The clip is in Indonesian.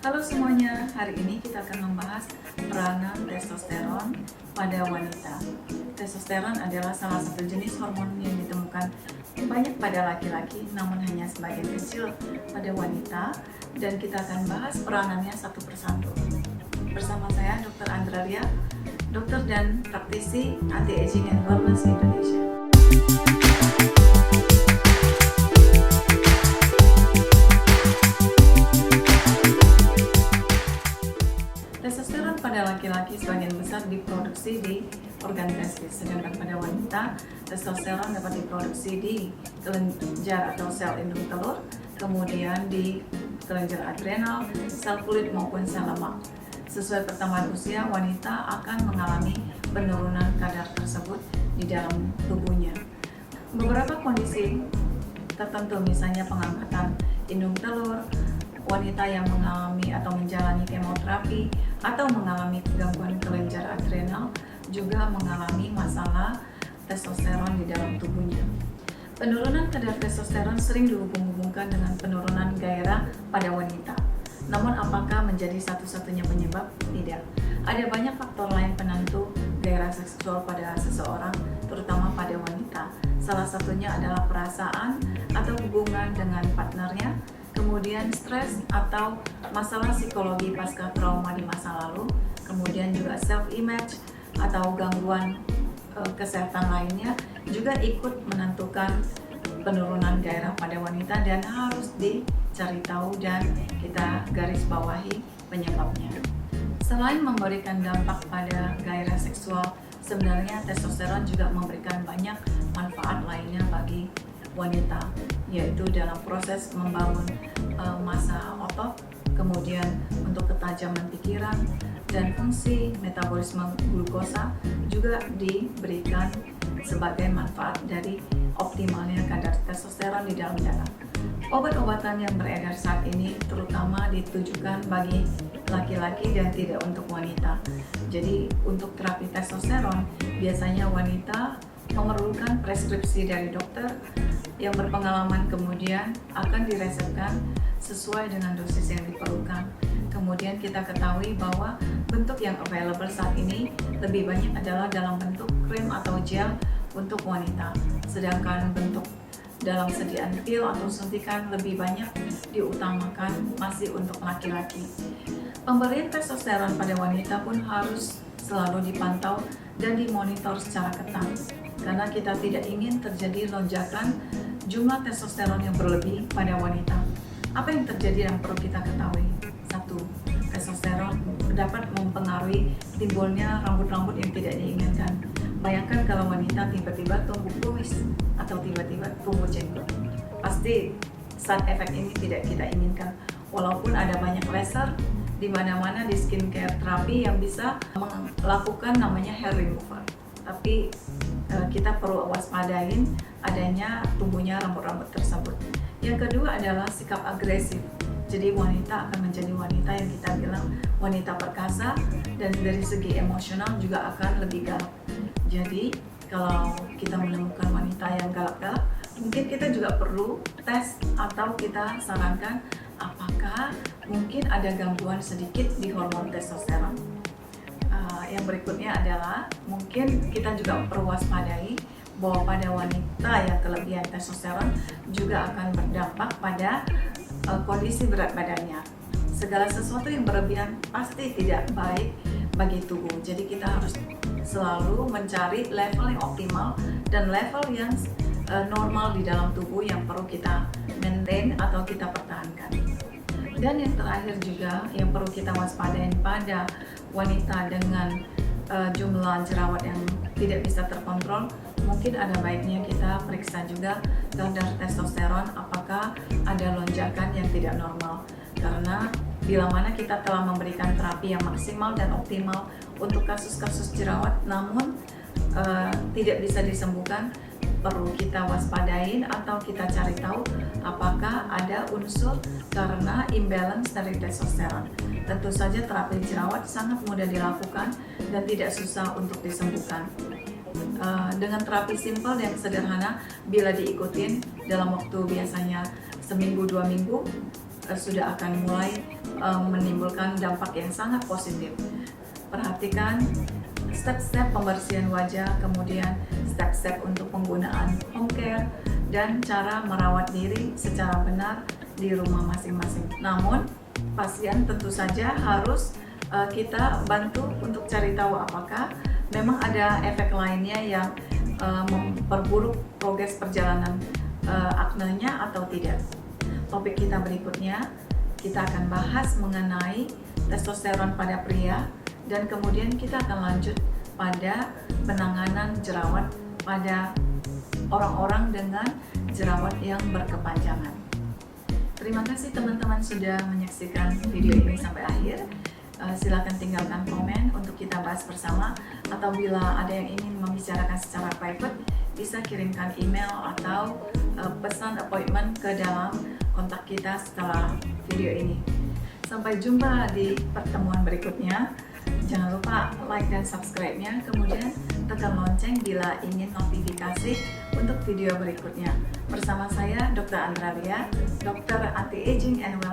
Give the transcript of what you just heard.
Halo semuanya, hari ini kita akan membahas peranan testosteron pada wanita. Testosteron adalah salah satu jenis hormon yang ditemukan banyak pada laki-laki, namun hanya sebagian kecil pada wanita, dan kita akan bahas peranannya satu persatu. Bersama saya Dr. Andralia, dokter dan praktisi anti-aging and wellness Indonesia. Testosteron pada laki-laki sebagian besar diproduksi di organ testis, sedangkan pada wanita testosteron dapat diproduksi di kelenjar atau sel indung telur, kemudian di kelenjar adrenal, sel kulit maupun sel lemak. Sesuai pertambahan usia, wanita akan mengalami penurunan kadar tersebut di dalam tubuhnya. Beberapa kondisi tertentu, misalnya pengangkatan indung telur, wanita yang mengalami atau menjalani kemoterapi atau mengalami gangguan kelenjar adrenal juga mengalami masalah testosteron di dalam tubuhnya. Penurunan kadar testosteron sering dihubung-hubungkan dengan penurunan gairah pada wanita. Namun apakah menjadi satu-satunya penyebab? Tidak. Ada banyak faktor lain penentu gairah seksual pada seseorang, terutama pada wanita. Salah satunya adalah perasaan atau hubungan dengan partnernya, kemudian stres atau masalah psikologi pasca trauma di masa lalu, kemudian juga self-image atau gangguan kesehatan lainnya juga ikut menentukan penurunan gairah pada wanita dan harus dicari tahu dan kita garis bawahi penyebabnya. Selain memberikan dampak pada gairah seksual, sebenarnya testosteron juga memberikan banyak manfaat lainnya bagi wanita, yaitu dalam proses membangun massa otot, kemudian untuk ketajaman pikiran dan fungsi metabolisme glukosa juga diberikan sebagai manfaat dari optimalnya kadar testosteron di dalam darah. Obat-obatan yang beredar saat ini terutama ditujukan bagi laki-laki dan tidak untuk wanita. Jadi untuk terapi testosteron biasanya wanita memerlukan preskripsi dari dokter yang berpengalaman, kemudian akan diresepkan sesuai dengan dosis yang diperlukan. Kemudian kita ketahui bahwa bentuk yang available saat ini lebih banyak adalah dalam bentuk krim atau gel untuk wanita, sedangkan bentuk dalam sediaan pil atau suntikan lebih banyak diutamakan masih untuk laki-laki. Pemberian testosteron pada wanita pun harus selalu dipantau dan dimonitor secara ketat, karena kita tidak ingin terjadi lonjakan jumlah testosteron yang berlebih pada wanita. Apa yang terjadi yang perlu kita ketahui? 1. Testosteron dapat mempengaruhi timbulnya rambut-rambut yang tidak diinginkan. Bayangkan kalau wanita tiba-tiba tumbuh kumis atau tiba-tiba tumbuh jenggot. Pasti side effect ini tidak kita inginkan. Walaupun ada banyak laser di mana-mana di skincare terapi yang bisa melakukan namanya hair remover. Tapi kita perlu waspadain adanya tumbuhnya rambut-rambut tersebut. Yang kedua adalah sikap agresif. Jadi wanita akan menjadi wanita yang kita bilang wanita perkasa dan dari segi emosional juga akan lebih galak. Jadi kalau kita menemukan wanita yang galak-galak, mungkin kita juga perlu tes atau kita sarankan apakah mungkin ada gangguan sedikit di hormon testosteron. Yang berikutnya adalah mungkin kita juga perlu waspadai bahwa pada wanita yang kelebihan testosteron juga akan berdampak pada kondisi berat badannya. Segala sesuatu yang berlebihan pasti tidak baik bagi tubuh. Jadi kita harus selalu mencari level yang optimal dan level yang normal di dalam tubuh yang perlu kita maintain atau kita pertahankan. Dan yang terakhir juga yang perlu kita waspadain pada wanita dengan jumlah jerawat yang tidak bisa terkontrol, mungkin ada baiknya kita periksa juga kadar testosteron apakah ada lonjakan yang tidak normal. Karena bila mana kita telah memberikan terapi yang maksimal dan optimal untuk kasus-kasus jerawat namun tidak bisa disembuhkan, perlu kita waspadain atau kita cari tahu apakah ada unsur karena imbalance dari testosteron. Tentu saja terapi jerawat sangat mudah dilakukan dan tidak susah untuk disembuhkan. Dengan terapi simpel yang sederhana, bila diikutin dalam waktu biasanya seminggu 2 minggu, sudah akan mulai menimbulkan dampak yang sangat positif. Perhatikan step-step pembersihan wajah, kemudian step-step untuk penggunaan home care, dan cara merawat diri secara benar di rumah masing-masing. Namun, pasien tentu saja harus kita bantu untuk cari tahu apakah memang ada efek lainnya yang memperburuk progres perjalanan aknenya atau tidak. Topik kita berikutnya, kita akan bahas mengenai testosteron pada pria, dan kemudian kita akan lanjut pada penanganan jerawat pada orang-orang dengan jerawat yang berkepanjangan. Terima kasih teman-teman sudah menyaksikan video ini sampai akhir. Silakan tinggalkan komen untuk kita bahas bersama, atau bila ada yang ingin membicarakan secara private, bisa kirimkan email atau pesan appointment ke dalam kontak kita setelah video ini. Sampai jumpa di pertemuan berikutnya. Jangan lupa like dan subscribe-nya, kemudian tekan lonceng bila ingin notifikasi untuk video berikutnya. Bersama saya Dr. Andra Lia, Dokter Anti-Aging and Wellness